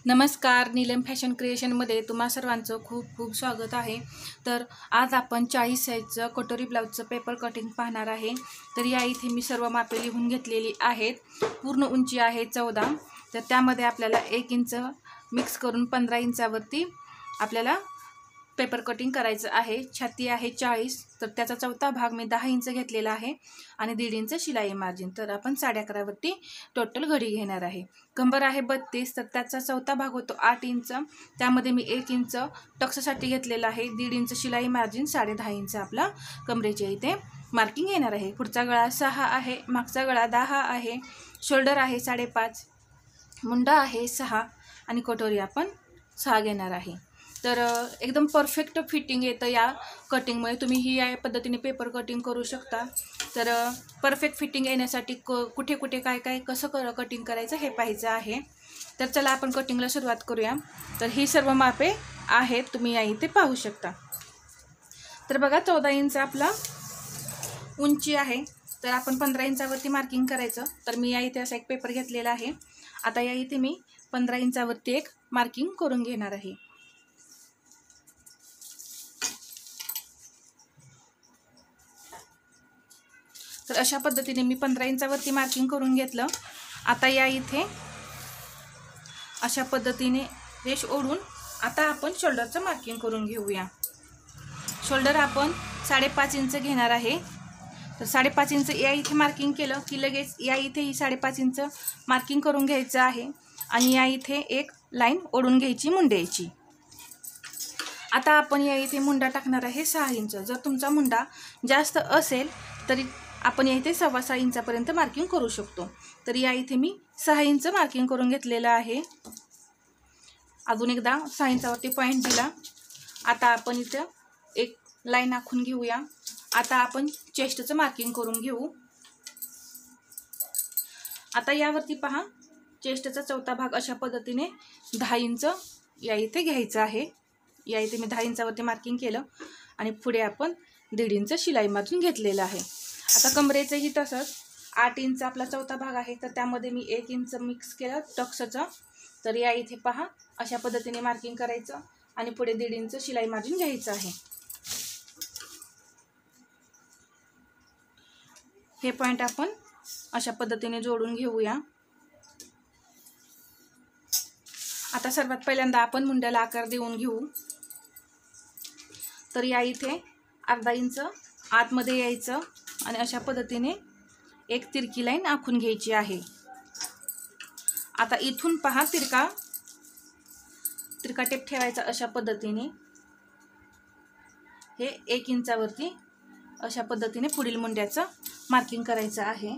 नमस्कार, नीलम फॅशन क्रिएशनमध्ये तुम्हा सर्वांचं खूप खूप स्वागत आहे। तर आज आपण 40 साईजचं कटोरी ब्लाऊजचं पेपर कटिंग पाहणार आहे। तर या इथे मी सर्व मापे लिहून घेतलेली आहेत। पूर्ण उंची आहे 14, तर त्यामध्ये आपल्याला 1 इंच मिक्स करून 15 इंचावरती आपल्याला पेपर कटिंग करायचं आहे। छाती आहे 40, तर त्याचा चौथा भाग मी 10 इंच घेतलेला आहे आणि 1.5 इंच शिलाई मार्जिन, तर आपण 11.5 वरती टोटल घडी घेणार आहे। कंबर आहे 32, तर त्याचा चौथा भाग होतो 8 इंच, त्यामध्ये मी 1 इंच टक्ससाठी घेतलेला आहे। 1.5 इंच शिलाई मार्जिन, 10.5 इंच आपला कमरेच्या इथे मार्किंग येणार आहे। पुढचा गळा 6 आहे, मागचा गळा 10 आहे, शोल्डर आहे 5.5, मुंडा आहे 6 आणि कटोरी आपण 6 घेणार आहे। तर एकदम परफेक्ट फिटिंग येतं या कटिंगमुळे। तुम्ही ही या पद्धतीने पेपर कटिंग करू शकता। तर परफेक्ट फिटिंग येण्यासाठी कुठे कुठे काय काय कसं कटिंग करायचं हे पाहायचं आहे। तर चला आपण कटिंगला सुरुवात करूया। तर ही सर्व मापे आहेत, तुम्ही या इथे पाहू शकता। तर बघा 14 इंच आपला उंची आहे, तर आपण 15 इंचावरती मार्किंग करायचं। तर मी या इथे असा एक पेपर घेतलेला आहे। आता या इथे मी 15 इंचावरती एक मार्किंग करून घेणार आहे। तर अशा पद्धतीने मी 15 इंचावरती मार्किंग करून घेतलं। आता या इथे अशा पद्धतीने रेष ओढून आता आपण शोल्डरचं मार्किंग करून घेऊया। शोल्डर आपण 5.5 इंच घेणार आहे। तर 5.5 इंच या इथे मार्किंग केलं की लगेच या इथे ही 5.5 इंच मार्किंग करून घ्यायचं आहे आणि या इथे एक लाईन ओढून घ्यायची मुंड्याची। आता आपण या इथे मुंडा टाकणार आहे 6 इंच। जर तुमचा मुंडा जास्त असेल तरी आपण या इथे 6.25 इंचापर्यंत मार्किंग करू शकतो। तर या इथे मी 6 इंच मार्किंग करून घेतलेलं आहे। अजून एकदा 6 इंचावरती पॉईंट दिला। आता आपण इथं एक लाईन आखून घेऊया। आता आपण चेस्टचं मार्किंग करून घेऊ। आता यावरती पहा, चेस्टचा चौथा भाग अशा पद्धतीने 10 इंच या इथे घ्यायचं आहे। या इथे मी 10 इंचावरती मार्किंग केलं आणि पुढे आपण 1.5 इंच शिलाई मार्जिन घेतलेलं आहे। आता कमरेचंही तसंच 8 इंच आपला चौथा भाग आहे, तर त्यामध्ये मी 1 इंच मिक्स केलं टक्सचं। तर या इथे पहा अशा पद्धतीने मार्किंग करायचं आणि पुढे 1.5 इंच शिलाई मार्जिन घ्यायचं आहे। हे पॉईंट आपण अशा पद्धतीने जोडून घेऊया। आता सर्वात पहिल्यांदा आपण मुंड्याला आकार देऊन घेऊ। तर या इथे अर्धा इंच आतमध्ये यायचं आणि अशा पद्धतीने एक तिरकी लाईन आखून घ्यायची आहे। आता इथून पहा तिरका टेप ठेवायचा अशा पद्धतीने। हे 1 इंचावरती अशा पद्धतीने पुढील मुंड्याचं मार्किंग करायचं आहे।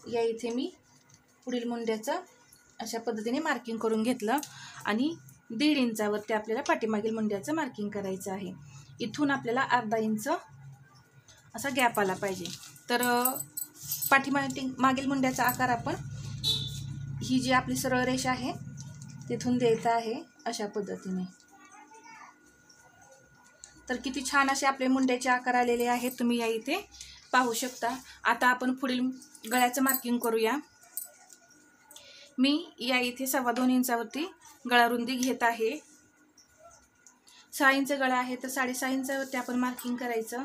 या इथे मी पुढील मुंड्याचं अशा पद्धतीने मार्किंग करून घेतलं आणि 1.5 इंचावरती आपल्याला पाठीमागील मुंड्याचं मार्किंग करायचं आहे। इथून आपल्याला अर्धा इंच असा गॅप आला पाहिजे। तर मागील मुंड्याचा आकार आपण ही जी आपली सरळ रेषा आहे तिथून द्यायचा आहे अशा पद्धतीने। तर किती छान असे आपले मुंड्याचे आकार आलेले आहेत, तुम्ही या इथे पाहू शकता। आता आपण पुढील गळ्याचं मार्किंग करूया। मी या इथे 2.25 इंचावरती गळा रुंदी घेत आहे। 6 इंच गळा आहे, तर 6.5 इंचावरती आपण मार्किंग करायचं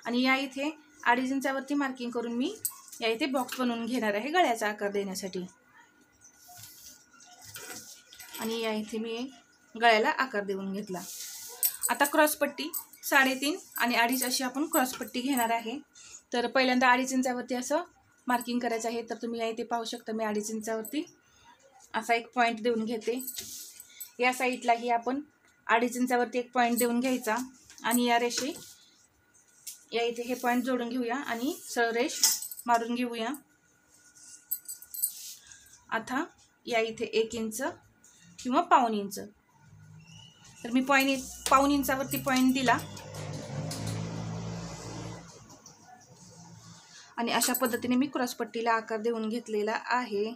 आणि या इथे 2.5 इंचावरती मार्किंग करून मी या इथे बॉक्स बनवून घेणार आहे गळ्याचा आकार देण्यासाठी। आणि या इथे मी गळ्याला आकार देऊन घेतला। आता क्रॉसपट्टी 3.5 आणि 2.5 अशी आपण क्रॉसपट्टी घेणार आहे। तर पहिल्यांदा 2.5 इंचावरती असं मार्किंग करायचं आहे। तर तुम्ही या इथे पाहू शकता, मी 2.5 इंचावरती असा एक पॉईंट देऊन घेते। या साईडलाही आपण 2.5 इंचावरती एक पॉईंट देऊन घ्यायचा आणि या रेषे या इथे हे पॉईंट जोडून घेऊया आणि सरळ रेष मारून घेऊया। आता या इथे 1 इंच किंवा 1.25 इंच, तर मी 1.25 इंचावरती पॉईंट दिला आणि अशा पद्धतीने मी क्रॉसपट्टीला आकार देऊन घेतलेला आहे।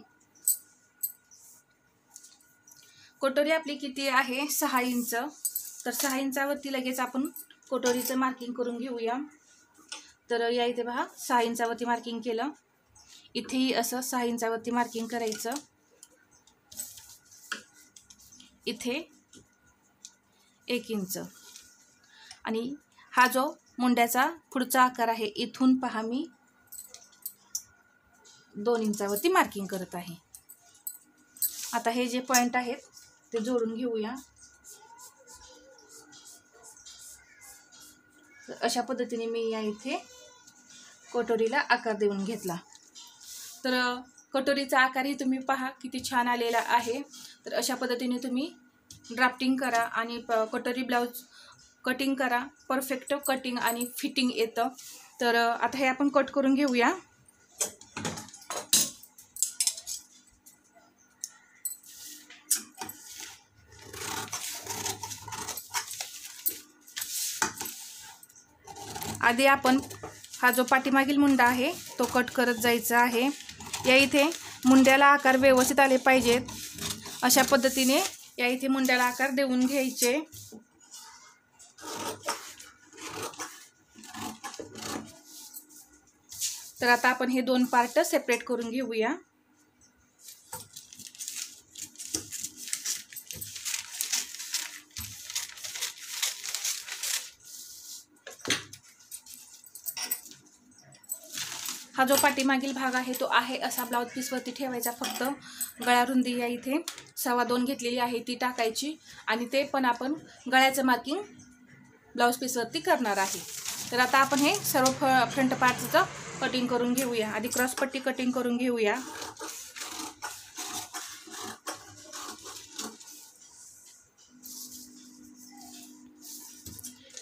कटोरी आपली किती आहे 6 इंच, तर 6 इंचावरती लगेच आपण कटोरीचं मार्किंग करून घेऊया। तर या इथे पहा 6 इंचावरती मार्किंग केलं। इथेही असं 6 इंचावरती मार्किंग करायचं, इथे 1 इंच, आणि हा जो मुंड्याचा पुढचा आकार आहे इथून पहा मी 2 इंचावरती मार्किंग करत आहे. आता हे जे पॉइंट आहेत ते जोडून घेऊया. तर अशा पद्धतीने मी या इथे कटोरीला आकार देऊन घेतला. तर कटोरीचा आकारही तुम्ही पहा किती छान आलेला आहे. तर अशा पद्धतीने तुम्ही ड्राफ्टिंग करा आणि कटोरी ब्लाऊज कटिंग करा. परफेक्ट कटिंग आणि फिटिंग येतं. तर आता हे आपण कट करून घेऊया. आधी आपण हा जो पाठीमागील मुंडा आहे तो कट करत जायचा आहे. या इथे मुंड्याला आकार व्यवस्थित आले पाहिजेत. अशा पद्धतीने या इथे मुंड्याला आकार देऊन घ्यायचे. तर आता आपण हे 2 पार्ट सेपरेट करून घेऊया. हा जो पाठीमागील भाग आहे तो आहे असा ब्लाऊज पीसवरती ठेवायचा. फक्त गळा रुंदी या इथे 2.25 घेतलेली आहे ती टाकायची, आणि ते पण आपण गळ्याचं मार्किंग ब्लाऊज पीसवरती करणार आहे. तर आता आपण हे सर्व फ्रंट पार्टचं कटिंग करून घेऊया. आधी क्रॉस पट्टी कटिंग करून घेऊया.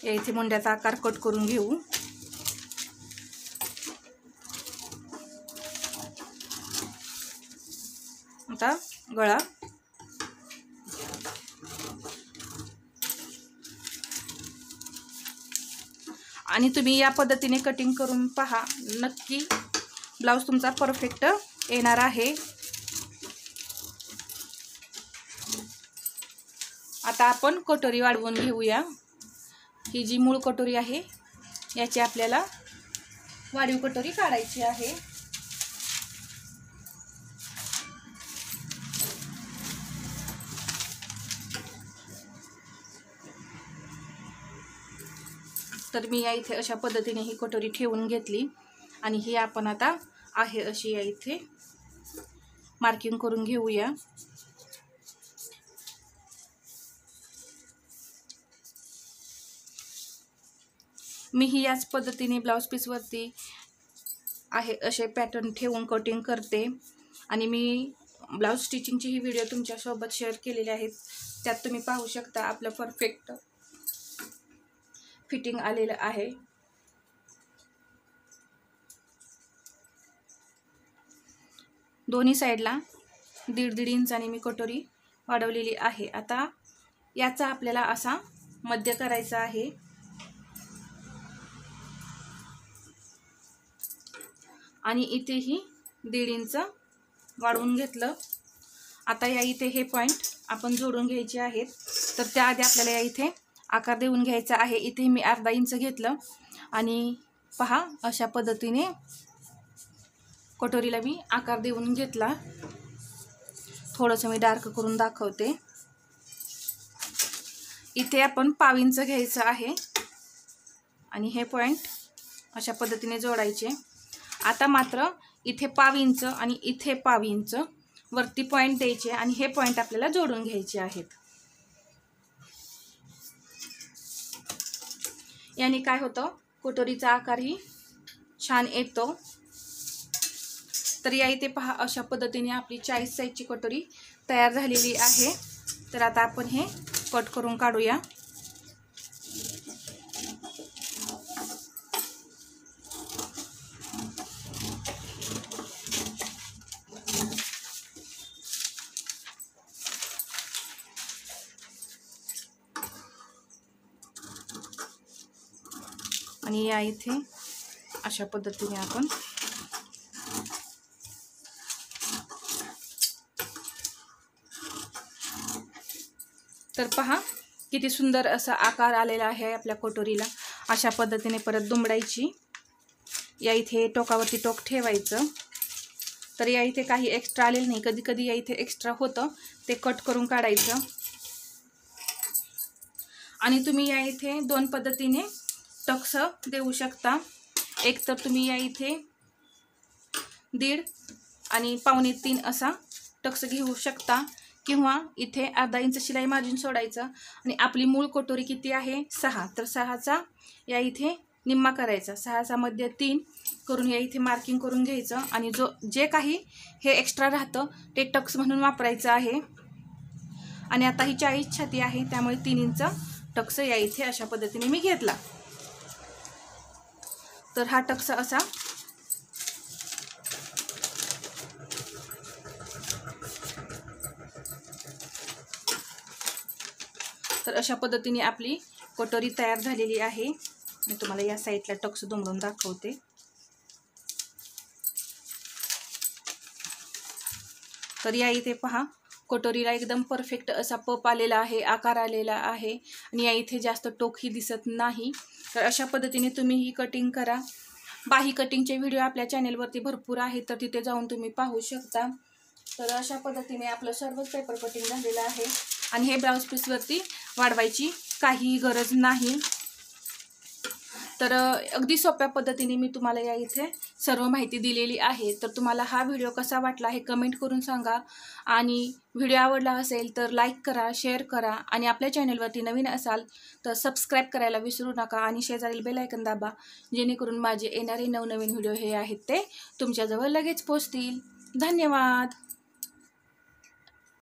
या इथे मुंड्याचा आकार कट करून घेऊ. आता गळा, आणि तुम्ही या पद्धतीने कटिंग करून पहा, नक्की ब्लाऊज तुमचा परफेक्ट येणार आहे. आता आपण कटोरी वाढवून घेऊया. ही जी मूळ कटोरी आहे याची आपल्याला वाढीव कटोरी काढायची आहे. तर मी या इथे अशा पद्धतीने ही कटोरी ठेवून घेतली, आणि ही आपण आता आहे अशी या इथे मार्किंग करून घेऊया. मी ही याच पद्धतीने ब्लाऊज पीसवरती आहे असे पॅटर्न ठेवून कटिंग करते, आणि मी ब्लाऊज स्टिचिंगची ही व्हिडिओ तुमच्यासोबत शेअर केलेले आहेत. त्यात तुम्ही पाहू शकता आपलं परफेक्ट फिटिंग आलेलं आहे. दोन्ही साईडला 1.5 इंचाने मी कटोरी वाढवलेली आहे. आता याचा आपल्याला असा मध्य करायचा आहे. आणि इथेही 1.5 इंच वाढवून घेतलं. आता या इथे हे पॉइंट आपण जोडून घ्यायचे आहेत. तर त्याआधी आपल्याला या इथे आकार देऊन घ्यायचा आहे. इथे मी 1/2 इंच घेतलं, आणि पहा अशा पद्धतीने कटोरीला मी आकार देऊन घेतला. थोडंसं मी डार्क करून दाखवते. इथे आपण 1/2 इंच घ्यायचं आहे, आणि हे पॉइंट अशा पद्धतीने जोडायचे. आता मात्र इथे 1/2 इंच आणि इथे 1/2 इंच वरती पॉइंट द्यायचे, आणि हे पॉइंट आपल्याला जोडून घ्यायचे आहेत. याने काय होतं, कटोरीचा आकारही छान येतो. तर या इथे पहा अशा पद्धतीने आपली 40 साईजची कटोरी तयार झालेली आहे. तर आता आपण हे कट करून काढूया. आणि या इथे अशा पद्धतीने आपण तर पहा किती सुंदर असा आकार आलेला आहे आपल्या कटोरीला. अशा पद्धतीने परत दुमडायची. या इथे टोकावरती टोक ठेवायचं, तर या इथे काही एक्स्ट्रा आलेलं नाही, कधी कधी या इथे एक्स्ट्रा होतं, ते कट करून काढायचं. आणि तुम्ही या इथे 2 पद्धतीने टक्स देऊ शकता. एक तर तुम्ही या इथे 1.5 आणि 2.25 असा टक्स घेऊ शकता, किंवा इथे अर्धा इंच शिलाई मार्जिन सोडायचं. आणि आपली मूळ कटोरी किती आहे 6, तर 6चा या इथे निम्मा करायचा, 6चा मध्य 3 करून या इथे मार्किंग करून घ्यायचं. आणि जे काही हे एक्स्ट्रा राहतं ते टक्स म्हणून वापरायचं आहे. आणि आता ही 40 छाती आहे, त्यामुळे 3 इंच टक्स या इथे अशा पद्धतीने मी घेतला. तर हा टक्स असा तर अशा पद्धतीने आपली कटोरी तयार झालेली आहे. मी तुम्हाला या साईडला टक्स दुमडून दाखवते. तर या इथे पहा, कटोरीला एकदम परफेक्ट असा पप आलेला आहे, आकार आलेला आहे. आणि या इथे जास्त टोकही दिसत नाही. तर अशा पद्धतीने तुम्ही ही कटिंग करा. बाही कटिंगचे व्हिडिओ आपल्या चॅनेलवरती भरपूर आहेत, तर तिथे जाऊन तुम्ही पाहू शकता. तर अशा पद्धतीने आपलं सर्वच पेपर कटिंग झालेलं आहे. आणि हे ब्लाऊज पीसवरती वाढवायची काहीही गरज नाही. तर अगदी सोप्या पद्धतीने मी तुम्हाला या इथे सर्व माहिती दिलेली आहे. तर तुम्हाला हा व्हिडिओ कसा वाटला हे कमेंट करून सांगा. आणि व्हिडिओ आवडला असेल तर लाईक करा, शेअर करा. आणि आपल्या चॅनलवरती नवीन असाल तर सबस्क्राईब करायला विसरू नका. आणि शेजारील बेल आयकॉन दाबा, जेणेकरून माझे येणारे नवनवीन व्हिडिओ हे आहेत ते तुमच्याजवळ लगेच पोहोचतील. धन्यवाद.